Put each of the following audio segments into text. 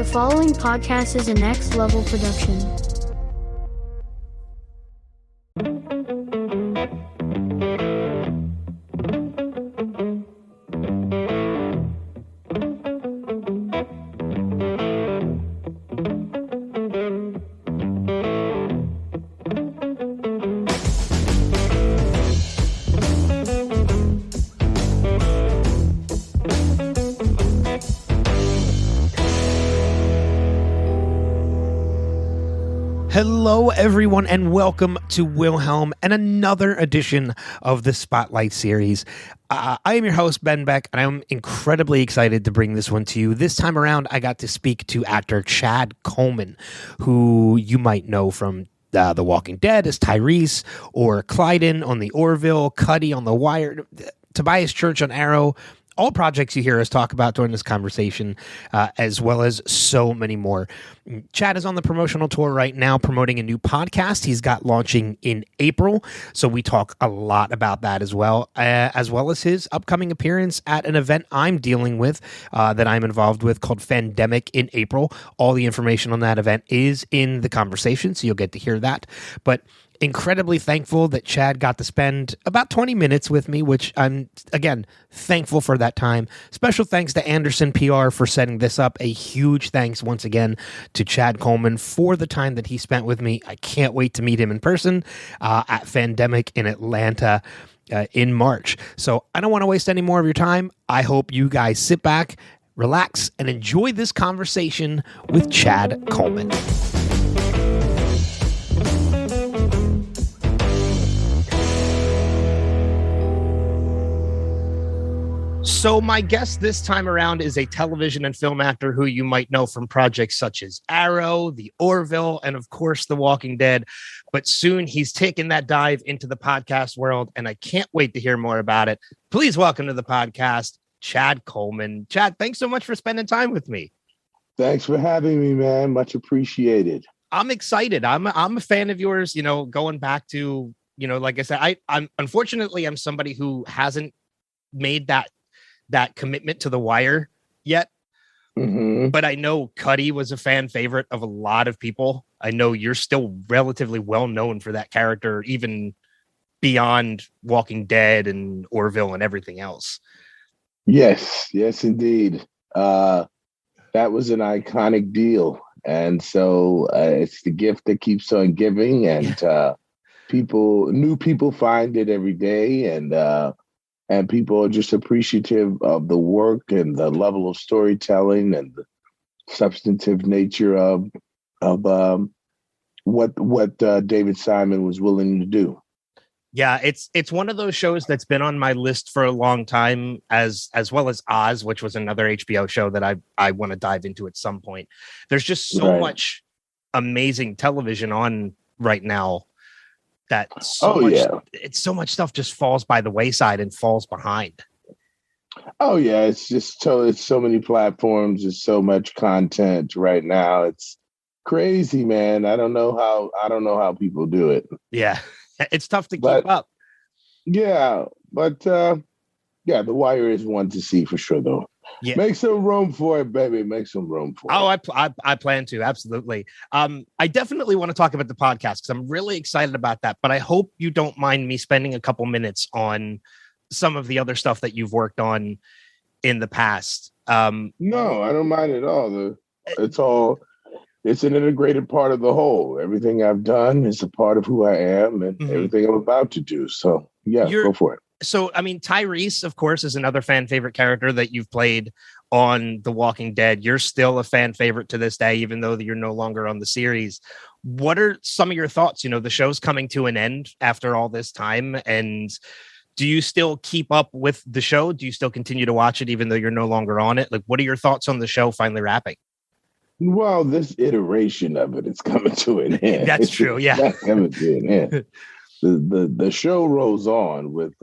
The following podcast is a next level production. Hello, everyone, and welcome to Wilhelm and another edition of the Spotlight series. I am your host, Ben Beck, and I'm incredibly excited to bring this one to you. This time around, I got to speak to actor Chad Coleman, who you might know from The Walking Dead as Tyrese, or Clyden on the Orville, Cuddy on The Wire, Tobias Church on Arrow. All projects you hear us talk about during this conversation, as well as so many more. Chad is on the promotional tour right now, promoting a new podcast he's got launching in April. So we talk a lot about that as well as his upcoming appearance at an event I'm dealing with, that I'm involved with, called Fandemic in April. All the information on that event is in the conversation, so you'll get to hear that. But incredibly thankful that Chad got to spend about 20 minutes with me, which I'm, again, thankful for that time. Special thanks to Anderson PR for setting this up. A huge thanks once again to Chad Coleman for the time that he spent with me. I can't wait to meet him in person at Fandemic in Atlanta in March. So I don't want to waste any more of your time. I hope you guys sit back, relax, and enjoy this conversation with Chad Coleman. So my guest this time around is a television and film actor who you might know from projects such as Arrow, The Orville, and of course, The Walking Dead. But soon he's taken that dive into the podcast world, and I can't wait to hear more about it. Please welcome to the podcast, Chad Coleman. Chad, thanks so much for spending time with me. Thanks for having me, man. Much appreciated. I'm excited. I'm a fan of yours, going back to, like I said, I'm unfortunately, I'm somebody who hasn't made that commitment to The Wire yet. Mm-hmm. But I know Cuddy was a fan favorite of a lot of people. I know you're still relatively well known for that character, even beyond Walking Dead and Orville and everything else. Yes, indeed. That was an iconic deal. And so it's the gift that keeps on giving, and new people find it every day. And people are just appreciative of the work and the level of storytelling and the substantive nature of what David Simon was willing to do. Yeah, it's one of those shows that's been on my list for a long time, as well as Oz, which was another HBO show that I want to dive into at some point. There's just so much amazing television on right now. That it's so much stuff just falls by the wayside and falls behind. Oh yeah, it's so many platforms, there's so much content right now. It's crazy, man. I don't know how people do it. Yeah, it's tough to keep up. Yeah, but The Wire is one to see for sure, though. Yeah. Make some room for it, baby. Make some room for it. I plan to. Absolutely. I definitely want to talk about the podcast because I'm really excited about that. But I hope you don't mind me spending a couple minutes on some of the other stuff that you've worked on in the past. No, I don't mind at all. It's an integrated part of the whole. Everything I've done is a part of who I am and everything I'm about to do. So go for it. So, I mean, Tyrese, of course, is another fan favorite character that you've played on The Walking Dead. You're still a fan favorite to this day, even though you're no longer on the series. What are some of your thoughts? The show's coming to an end after all this time. And do you still keep up with the show? Do you still continue to watch it, even though you're no longer on it? Like, what are your thoughts on the show finally wrapping? Well, this iteration of it is coming to an end. That's true. Yeah. It's coming to an end. The show rolls on with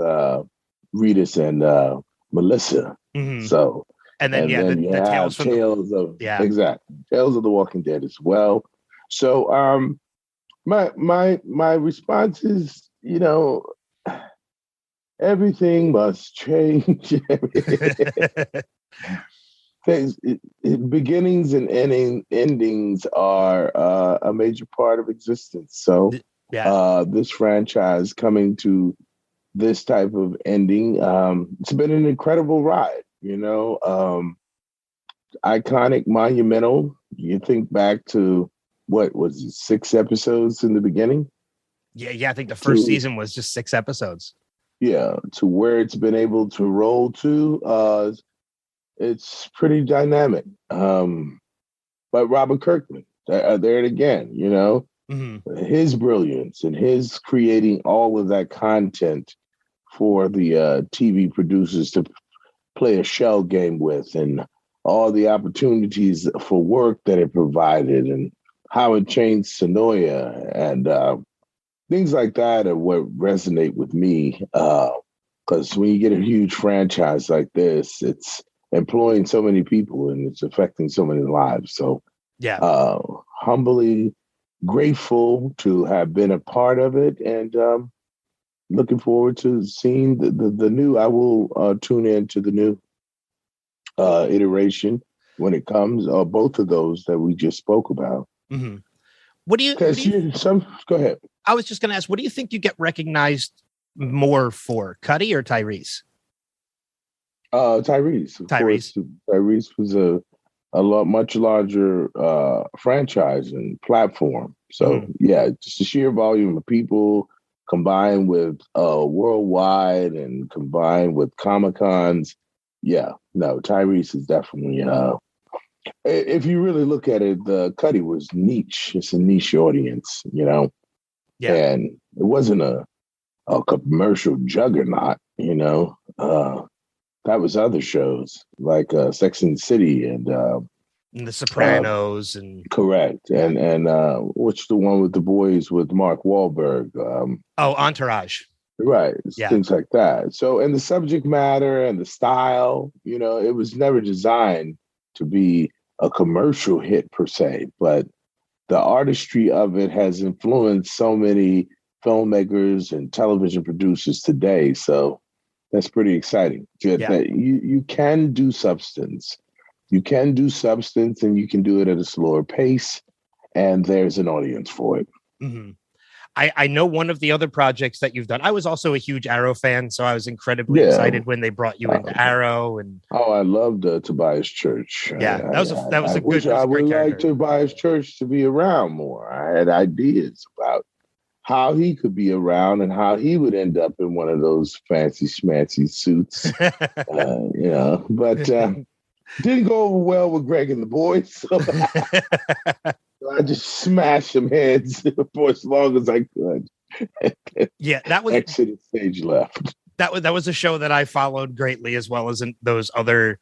Rita and Melissa. Mm-hmm. So and then the Tales of The Walking Dead as well. So my response is, everything must change. beginnings and endings are a major part of existence. So Yeah. this franchise coming to this type of ending, it's been an incredible ride, iconic, monumental. You think back to what was it, 6 episodes in the beginning? Yeah. I think the first season was just 6 episodes. Yeah, to where it's been able to roll to, it's pretty dynamic. But Robert Kirkman, there it again, his brilliance and his creating all of that content for the TV producers to play a shell game with, and all the opportunities for work that it provided, and how it changed Sonoya, and things like that are what resonate with me. Because when you get a huge franchise like this, it's employing so many people and it's affecting so many lives. So, yeah, humbly grateful to have been a part of it, and looking forward to seeing the new. I will tune in to the new iteration when it comes. Both of those that we just spoke about. Mm-hmm. What do you? Go ahead. I was just going to ask, what do you think you get recognized more for, Cuddy or Tyrese? Tyrese. Tyrese was a much larger franchise and platform. So yeah, just the sheer volume of people combined with worldwide and combined with Comic-Cons. Yeah, no, Tyrese is definitely. If you really look at it, the Cuddy was niche. It's a niche audience, Yeah. And it wasn't a commercial juggernaut, that was other shows like Sex and the City and The Sopranos and correct. And what's the one with the boys with Mark Wahlberg? Entourage. Right. Things like that. So, and the subject matter and the style, it was never designed to be a commercial hit per se, but the artistry of it has influenced so many filmmakers and television producers today. So that's pretty exciting. That you can do substance. You can do substance, and you can do it at a slower pace, and there's an audience for it. Mm-hmm. I know one of the other projects that you've done. I was also a huge Arrow fan, so I was incredibly excited when they brought you into Arrow. And I loved Tobias Church. Yeah, that was a good. I would like Tobias Church to be around more. I had ideas about how he could be around and how he would end up in one of those fancy schmancy suits, but didn't go over well with Greg and the boys. So I just smashed some heads for as long as I could. Yeah, that was exited stage left. That was a show that I followed greatly, as well as in those other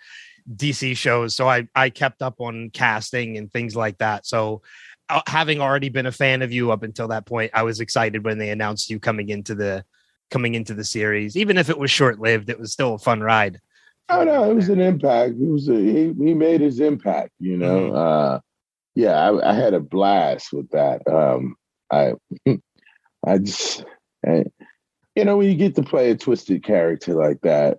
DC shows. So I kept up on casting and things like that. So having already been a fan of you up until that point, I was excited when they announced you coming into the series. Even if it was short lived, it was still a fun ride. Oh no, it was an impact. He made his impact. Mm-hmm. I had a blast with that. I just, when you get to play a twisted character like that,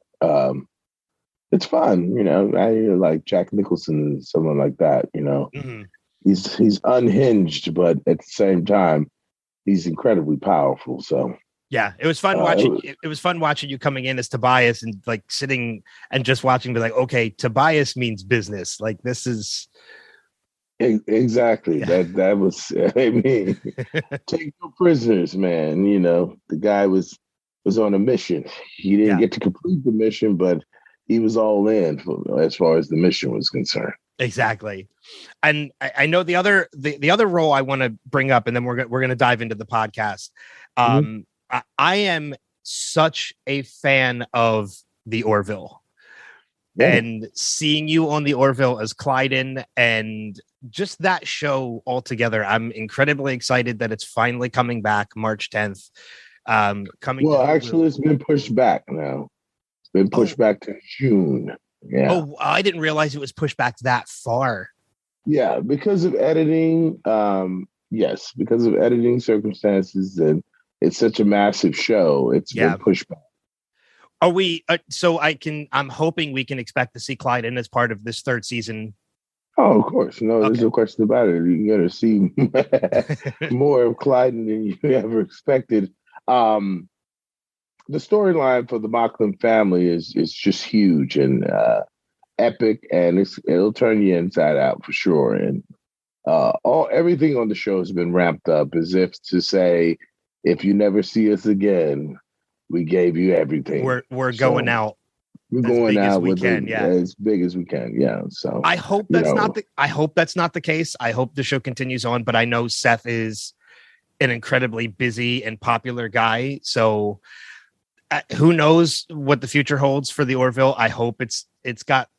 it's fun. I like Jack Nicholson and someone like that. Mm-hmm. He's unhinged, but at the same time, he's incredibly powerful. So yeah, it was fun watching. It was fun watching you coming in as Tobias and like sitting and just watching, be like, okay, Tobias means business. Like this is. Exactly. Yeah. That was, I mean, take no prisoners, man. The guy was on a mission. He didn't get to complete the mission, but he was all in as far as the mission was concerned. Exactly. And I know the other role I want to bring up, and then we're going to dive into the podcast. Mm-hmm. I am such a fan of the Orville. Yeah. And seeing you on the Orville as Clyden and just that show altogether, I'm incredibly excited that it's finally coming back March 10th. It's been pushed back now. It's been pushed back to June. Yeah. Oh, I didn't realize it was pushed back that far. Yeah, because of editing. Yes, because of editing circumstances, and it's such a massive show. It's been pushed back. Are we? I'm hoping we can expect to see Clyde in as part of this third season. Oh, of course. No, Okay. there's no question about it. You're going to see more of Clyde than you ever expected. Um, the storyline for the Mocklin family is just huge and epic, and it'll turn you inside out for sure. And everything on the show has been ramped up as if to say, if you never see us again, we gave you everything. We're going out. We're as going big as out we with can, as big as we can. Yeah. So I hope that's not the case. I hope the show continues on, but I know Seth is an incredibly busy and popular guy. So who knows what the future holds for the Orville? I hope it's got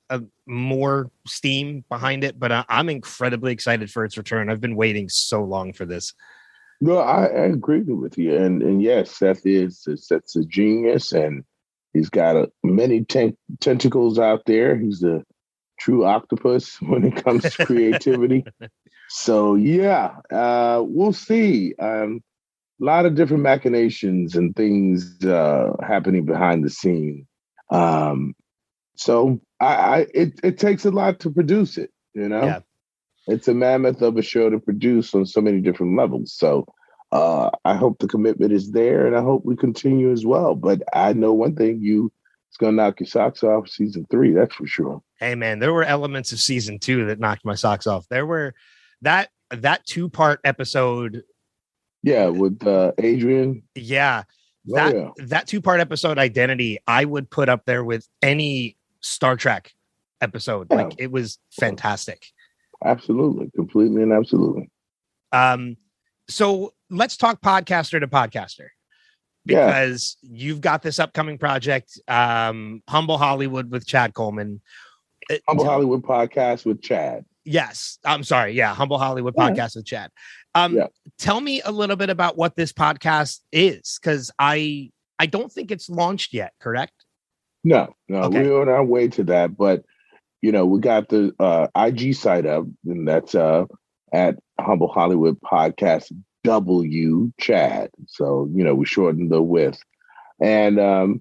more steam behind it, but I'm incredibly excited for its return. I've been waiting so long for this. No, I agree with you. And yes, Seth's a genius, and he's got many tentacles out there. He's a true octopus when it comes to creativity. So yeah, we'll see. A lot of different machinations and things happening behind the scene. So it takes a lot to produce it. Yeah. It's a mammoth of a show to produce on so many different levels. So I hope the commitment is there, and I hope we continue as well. But I know one thing: it's going to knock your socks off season 3. That's for sure. Hey man, there were elements of season 2 that knocked my socks off. There were that 2-part episode. Yeah, with Adrian. Yeah. That 2-part episode, Identity, I would put up there with any Star Trek episode. Like, it was fantastic. Absolutely. Completely and absolutely. So let's talk podcaster to podcaster, because you've got this upcoming project, Humble Hollywood with Chad Coleman. Humble Hollywood podcast with Chad. Yes. I'm sorry. Yeah. Humble Hollywood podcast with Chad. Tell me a little bit about what this podcast is, because I don't think it's launched yet, correct? No, Okay. We're on our way to that. But, we got the IG site up, and that's at Humble Hollywood Podcast W Chad. So, we shortened the width. And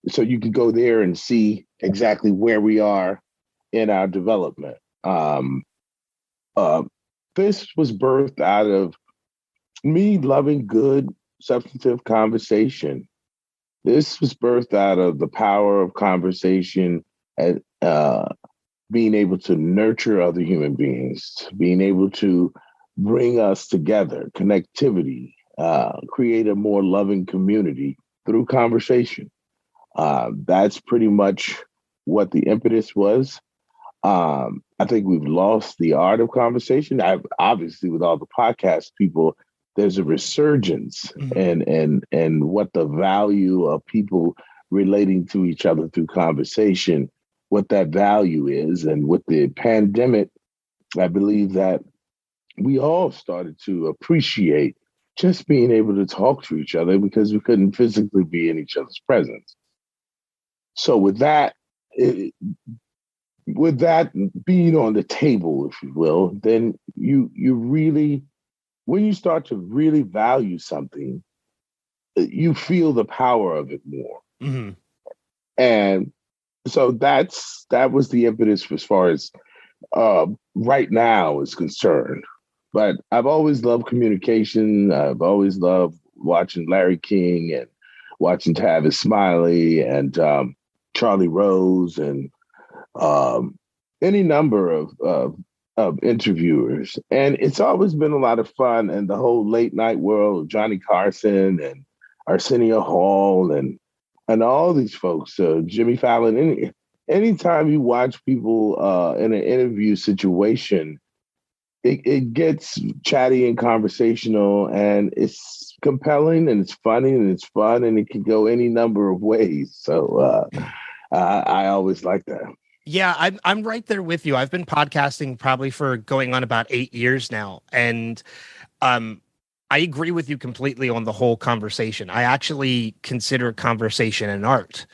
so you can go there and see exactly where we are in our development. This was birthed out of me loving good, substantive conversation. This was birthed out of the power of conversation and being able to nurture other human beings, being able to bring us together, connectivity, create a more loving community through conversation. That's pretty much what the impetus was. I think we've lost the art of conversation. Obviously, with all the podcast people, there's a resurgence and what the value of people relating to each other through conversation, what that value is. And with the pandemic, I believe that we all started to appreciate just being able to talk to each other because we couldn't physically be in each other's presence. So with that being on the table, if you will, then you really, when you start to really value something, you feel the power of it more. Mm-hmm. And so that was the impetus as far as right now is concerned. But I've always loved communication. I've always loved watching Larry King and watching Tavis Smiley and Charlie Rose and any number of interviewers. And it's always been a lot of fun. And the whole late night world, Johnny Carson and Arsenio Hall and all these folks, Jimmy Fallon. Anytime you watch people in an interview situation, it gets chatty and conversational, and it's compelling and it's funny and it's fun, and it can go any number of ways. So I always like that. Yeah, I'm right there with you. I've been podcasting probably for going on about 8 years now. And I agree with you completely on the whole conversation. I actually consider conversation an art.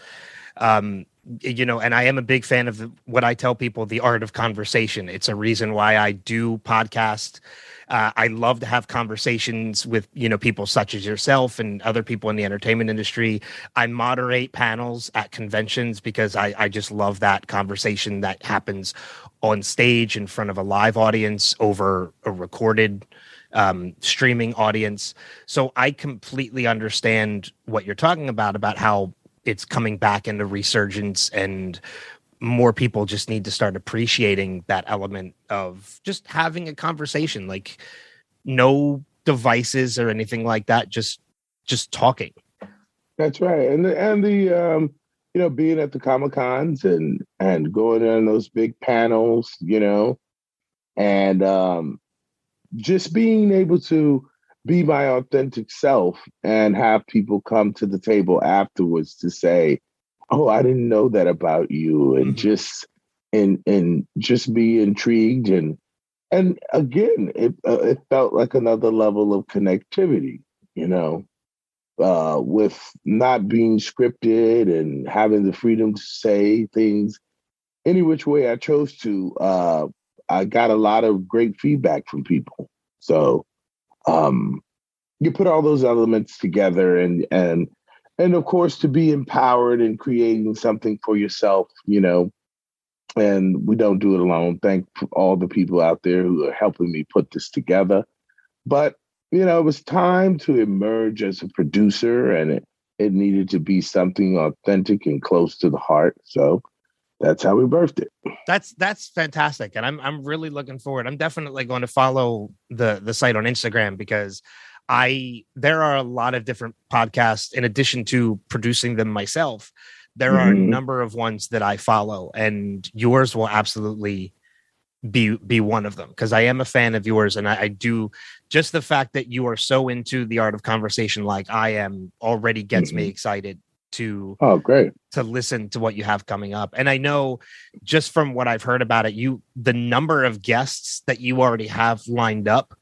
And I am a big fan of what I tell people, the art of conversation. It's a reason why I do podcast I love to have conversations with, people such as yourself and other people in the entertainment industry. I moderate panels at conventions because I just love that conversation that happens on stage in front of a live audience over a recorded streaming audience. So I completely understand what you're talking about how it's coming back into resurgence, and more people just need to start appreciating that element of just having a conversation, like no devices or anything like that, just talking. That's right. And being at the Comic Cons and going on those big panels, and just being able to be my authentic self and have people come to the table afterwards to say, "Oh, I didn't know that about you," and just be intrigued, and again, it felt like another level of connectivity, with not being scripted and having the freedom to say things any which way I chose to. I got a lot of great feedback from people. So you put all those elements together, and of course, to be empowered in creating something for yourself, and we don't do it alone. Thank all the people out there who are helping me put this together. But, it was time to emerge as a producer, and it needed to be something authentic and close to the heart. So that's how we birthed it. That's fantastic. And I'm really looking forward. I'm definitely going to follow the site on Instagram, because there are a lot of different podcasts in addition to producing them myself. There are a number of ones that I follow, and yours will absolutely be one of them, because I am a fan of yours, and I do, just the fact that you are so into the art of conversation like I am already gets me excited to listen to what you have coming up. And I know, just from what I've heard about it, the number of guests that you already have lined up,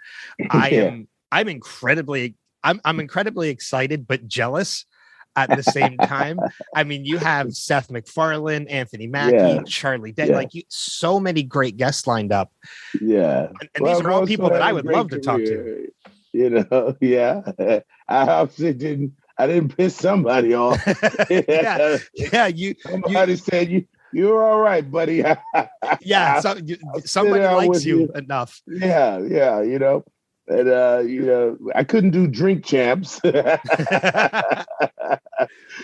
I'm incredibly excited but jealous at the same time. I mean, you have Seth MacFarlane, Anthony Mackie, Charlie Day, so many great guests lined up. Yeah. And these are all people that I would love to talk to. I obviously I didn't piss somebody off. Somebody said you're all right, buddy. Somebody likes you enough. And I couldn't do drink champs.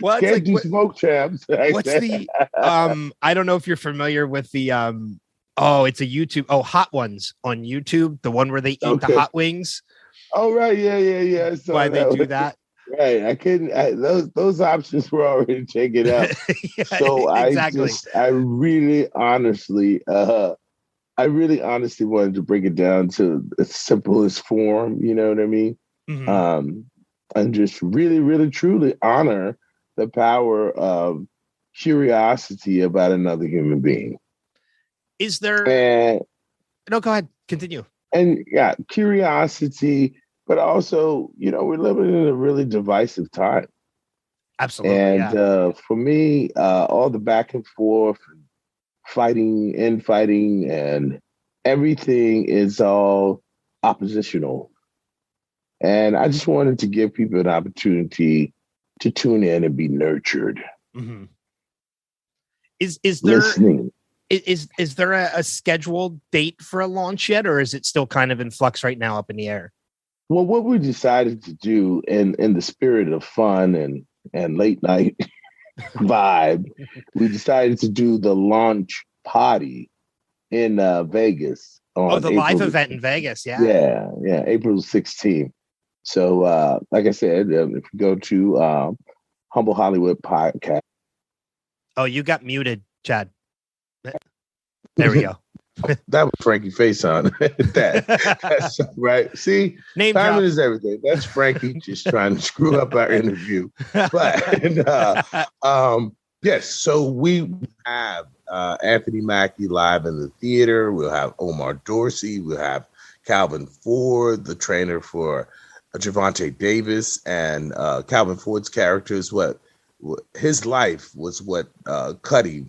Well, it's can't do smoke champs. What's the I don't know if you're familiar with the it's a YouTube Hot Ones on YouTube, the one where they eat the hot wings. Oh right, yeah. So why they do that? Right, I couldn't. Those options were already taken up. So exactly. I really honestly wanted to break it down to the simplest form. You know what I mean? Mm-hmm. And just really, really, truly honor the power of curiosity about another human being. Is there? No, go ahead. Continue. And curiosity. But also, we're living in a really divisive time. Absolutely. And for me, all the back and forth, fighting, infighting, and everything is all oppositional. And I just wanted to give people an opportunity to tune in and be nurtured. Mm-hmm. Is there listening? Is there a scheduled date for a launch yet, or is it still kind of in flux right now, up in the air? Well, what we decided to do in the spirit of fun and late night vibe, we decided to do the launch party in Vegas. The live event in Vegas, Yeah, April 16th. So, like I said, if you go to Humble Hollywood Podcast. Oh, you got muted, Chad. There we go. That was Frankie face on. That's right. See, name timing drop. Is everything. That's Frankie just trying to screw up our interview. But yes, so we have Anthony Mackie live in the theater. We'll have Omar Dorsey. We'll have Calvin Ford, the trainer for Javante Davis, and Calvin Ford's character is his life was what Cuddy,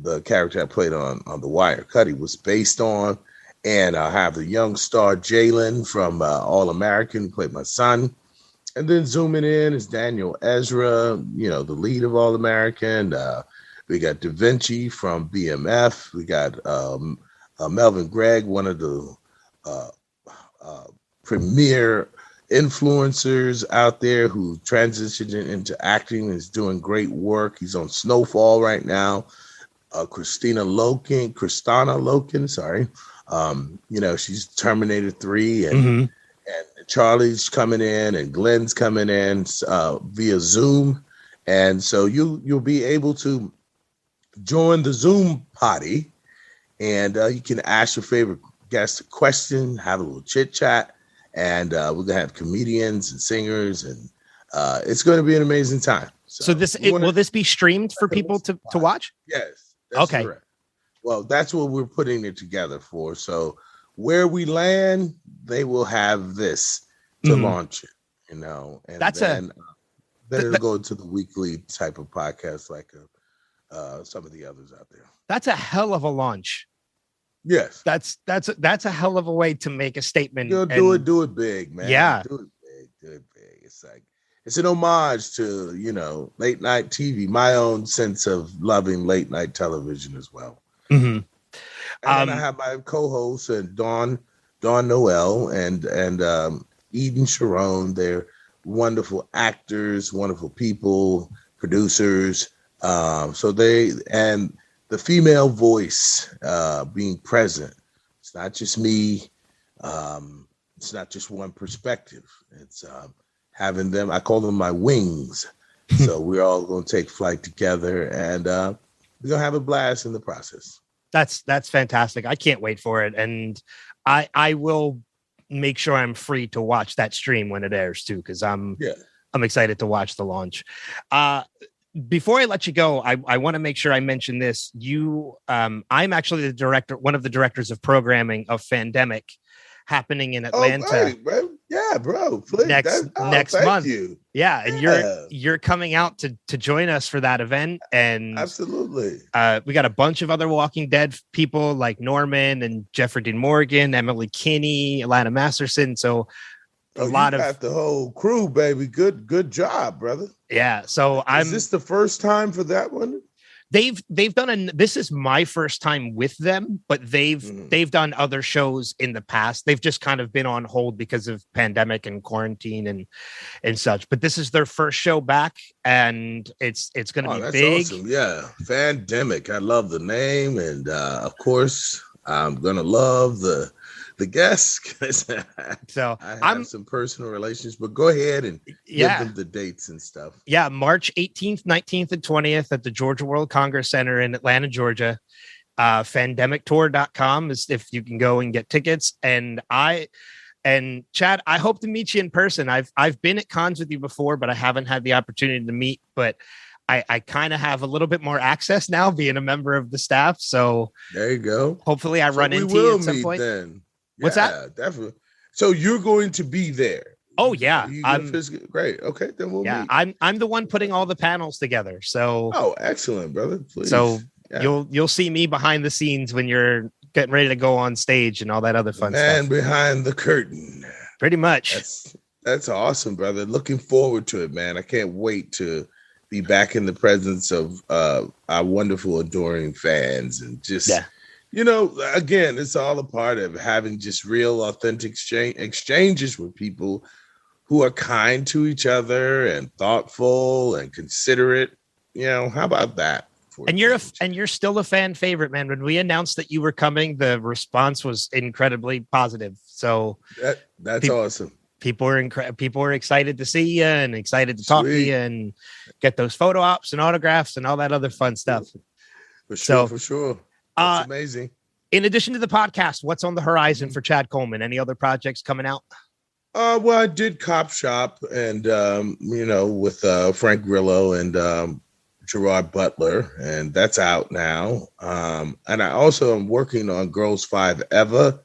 the character I played on The Wire, Cuddy was based on. And I'll have the young star Jalen from All American, who played my son. And then zooming in is Daniel Ezra, the lead of All American. We got Da Vinci from BMF. We got Melvin Gregg, one of the premier influencers out there who transitioned into acting and is doing great work. He's on Snowfall right now. Kristana Loken, sorry. She's Terminator 3 and Charlie's coming in and Glenn's coming in via Zoom. And so you'll be able to join the Zoom party, and you can ask your favorite guest a question, have a little chit chat, and we're going to have comedians and singers, and it's going to be an amazing time. So will this be streamed for people to watch? Yes. That's okay. Correct. Well, that's what we're putting it together for. So where we land, they will have this to launch it, and then it'll go to the weekly type of podcast like some of the others out there. That's a hell of a launch. Yes, that's a hell of a way to make a statement. Do it big, man. Yeah, do it big. It's an homage to late night TV. My own sense of loving late night television as well. Mm-hmm. And I have my co-hosts and Dawn Noel and Eden Sharon. They're wonderful actors, wonderful people, producers. So the female voice being present. It's not just me. It's not just one perspective. It's having them. I call them my wings. So we're all going to take flight together, and we're going to have a blast in the process. That's fantastic. I can't wait for it. And I will make sure I'm free to watch that stream when it airs too, because I'm excited to watch the launch. Before I let you go, I want to make sure I mention this. I'm actually the director, one of the directors of programming of Fandemic, happening in Atlanta. Oh, great, bro. Yeah, bro. Please. Next month. You. Yeah, and you're coming out to join us for that event, and absolutely. We got a bunch of other Walking Dead people like Norman and Jeffrey Dean Morgan, Emily Kinney, Alana Masterson. So you got the whole crew, baby. Good job, brother. Yeah. So Is this the first time for that one? They've done this is my first time with them, but they've done other shows in the past. They've just kind of been on hold because of pandemic and quarantine and such. But this is their first show back, and it's going to be big. Awesome. Yeah, Fandemic. I love the name, and of course, I'm gonna love the guests. So I have some personal relations, but go ahead and give them the dates and stuff. Yeah, March 18th, 19th, and 20th at the Georgia World Congress Center in Atlanta, Georgia. Fandemictour.com is if you can go and get tickets. And Chad, I hope to meet you in person. I've been at cons with you before, but I haven't had the opportunity to meet. But I kind of have a little bit more access now, being a member of the staff. So there you go. Hopefully, I run into you at some point. Then. What's that? Definitely. So you're going to be there. Oh yeah, great. Okay, then we'll meet. I'm the one putting all the panels together. So excellent, brother. Please. So you'll see me behind the scenes when you're getting ready to go on stage and all that other fun stuff. And behind the curtain. Pretty much. That's awesome, brother. Looking forward to it, man. I can't wait to be back in the presence of our wonderful, adoring fans and just. Yeah. Again, it's all a part of having just real, authentic exchanges with people who are kind to each other and thoughtful and considerate. How about that? And you're still a fan favorite, man. When we announced that you were coming, the response was incredibly positive. So that's awesome. People are excited to see you and excited to talk to you and get those photo ops and autographs and all that other fun stuff. For sure. That's amazing. In addition to the podcast, what's on the horizon for Chad Coleman? Any other projects coming out? Well, I did Cop Shop and, with Frank Grillo and Gerard Butler, and that's out now. And I also am working on Girls 5 Eva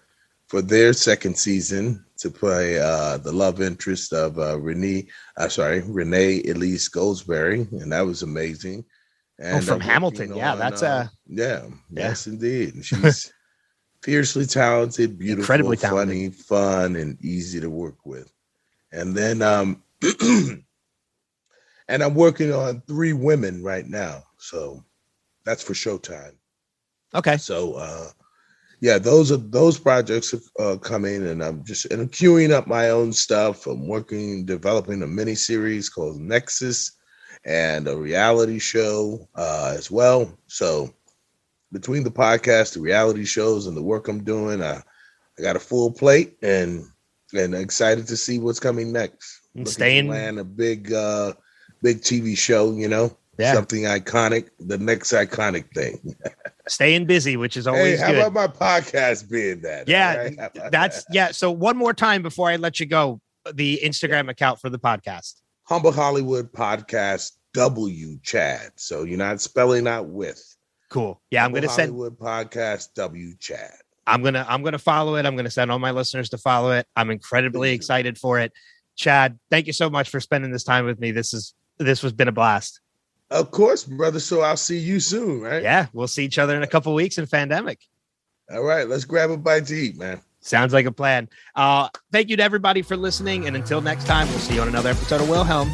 for their second season to play the love interest of Renee Elise Goldsberry, and that was amazing. And from Hamilton. Yeah, that's yes, indeed. And she's Fiercely talented, beautiful, Incredibly funny, fun, and easy to work with. And then and I'm working on 3 women right now. So that's for Showtime. Okay. So yeah, those projects are coming, and I'm queuing up my own stuff. I'm developing a mini series called Nexus and a reality show as well. So between the podcast, the reality shows, and the work I'm doing, I got a full plate and excited to see what's coming next. And Looking to land a big TV show, something iconic, the next iconic thing. Staying busy, which is always how good. about my podcast being that? Yeah, right? So one more time before I let you go, the Instagram account for the podcast. Humble Hollywood Podcast W Chad. So you're not spelling out with. Cool. Yeah, Humble I'm going to send Hollywood Podcast W Chad. I'm gonna follow it. I'm gonna send all my listeners to follow it. I'm incredibly excited for it. Chad, thank you so much for spending this time with me. This has been a blast. Of course, brother. So I'll see you soon, right? Yeah, we'll see each other in a couple of weeks in Fandemic. All right, let's grab a bite to eat, man. Sounds like a plan. Thank you to everybody for listening, and until next time, we'll see you on another episode of Wilhelm.